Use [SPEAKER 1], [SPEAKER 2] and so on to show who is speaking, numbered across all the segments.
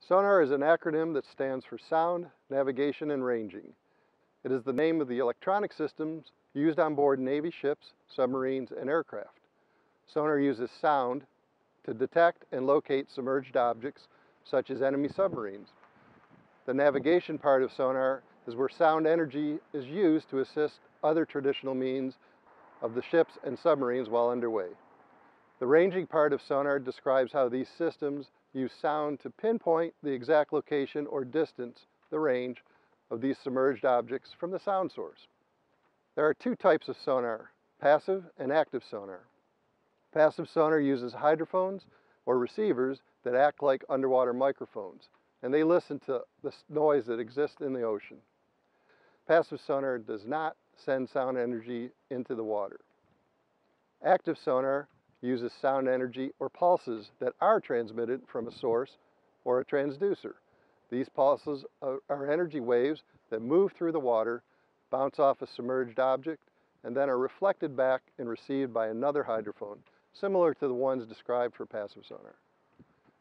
[SPEAKER 1] Sonar is an acronym that stands for Sound, Navigation, and Ranging. It is the name of the electronic systems used on board Navy ships, submarines, and aircraft. Sonar uses sound to detect and locate submerged objects such as enemy submarines. The navigation part of sonar is where sound energy is used to assist other traditional means of the ships and submarines while underway. The ranging part of sonar describes how these systems use sound to pinpoint the exact location or distance, the range, of these submerged objects from the sound source. There are two types of sonar, passive and active sonar. Passive sonar uses hydrophones or receivers that act like underwater microphones, and they listen to the noise that exists in the ocean. Passive sonar does not send sound energy into the water. Active sonar uses sound energy or pulses that are transmitted from a source or a transducer. These pulses are energy waves that move through the water, bounce off a submerged object, and then are reflected back and received by another hydrophone, similar to the ones described for passive sonar.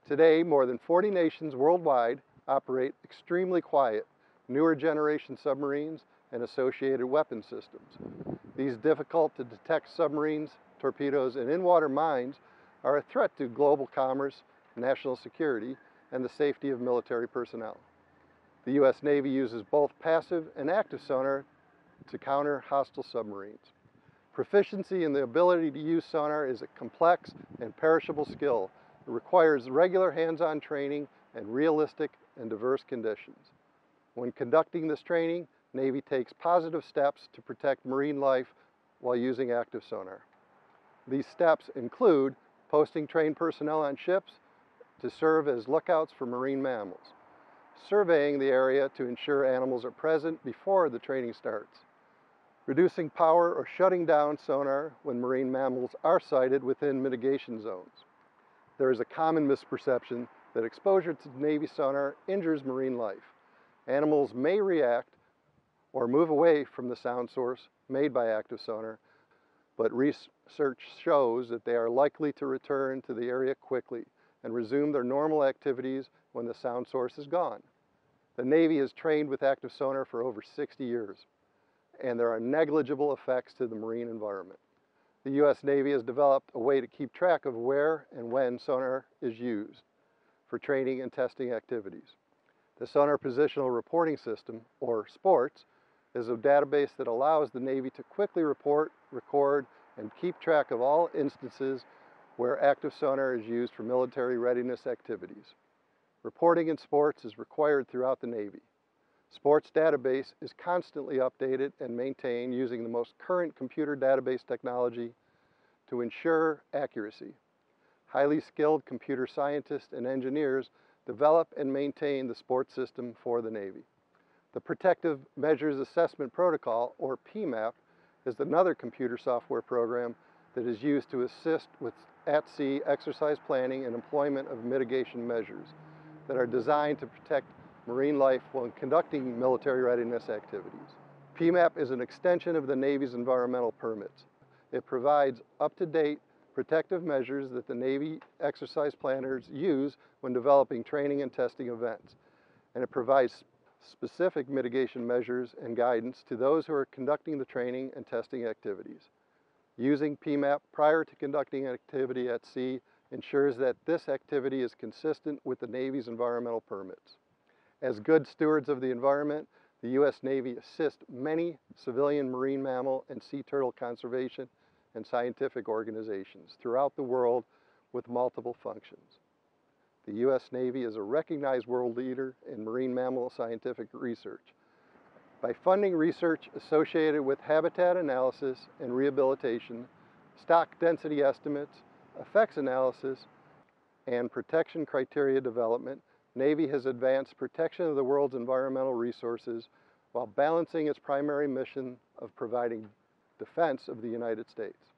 [SPEAKER 1] Today, more than 40 nations worldwide operate extremely quiet, newer generation submarines and associated weapon systems. These difficult-to-detect submarines, torpedoes, and in-water mines are a threat to global commerce, national security, and the safety of military personnel. The U.S. Navy uses both passive and active sonar to counter hostile submarines. Proficiency in the ability to use sonar is a complex and perishable skill. It requires regular hands-on training and realistic and diverse conditions. When conducting this training, Navy takes positive steps to protect marine life while using active sonar. These steps include posting trained personnel on ships to serve as lookouts for marine mammals, surveying the area to ensure animals are present before the training starts, reducing power or shutting down sonar when marine mammals are sighted within mitigation zones. There is a common misperception that exposure to Navy sonar injures marine life. Animals may react or move away from the sound source made by active sonar, but research shows that they are likely to return to the area quickly and resume their normal activities when the sound source is gone. The Navy has trained with active sonar for over 60 years, and there are negligible effects to the marine environment. The U.S. Navy has developed a way to keep track of where and when sonar is used for training and testing activities. The Sonar Positional Reporting System, or SPORTS, is a database that allows the Navy to quickly report, record, and keep track of all instances where active sonar is used for military readiness activities. Reporting in SPORTS is required throughout the Navy. SPORTS database is constantly updated and maintained using the most current computer database technology to ensure accuracy. Highly skilled computer scientists and engineers develop and maintain the SPORTS system for the Navy. The Protective Measures Assessment Protocol, or PMAP, is another computer software program that is used to assist with at-sea exercise planning and employment of mitigation measures that are designed to protect marine life while conducting military readiness activities. PMAP is an extension of the Navy's environmental permits. It provides up-to-date protective measures that the Navy exercise planners use when developing training and testing events, and it provides specific mitigation measures and guidance to those who are conducting the training and testing activities. Using PMAP prior to conducting an activity at sea ensures that this activity is consistent with the Navy's environmental permits. As good stewards of the environment, the U.S. Navy assists many civilian marine mammal and sea turtle conservation and scientific organizations throughout the world with multiple functions. The U.S. Navy is a recognized world leader in marine mammal scientific research. By funding research associated with habitat analysis and rehabilitation, stock density estimates, effects analysis, and protection criteria development, Navy has advanced protection of the world's environmental resources while balancing its primary mission of providing defense of the United States.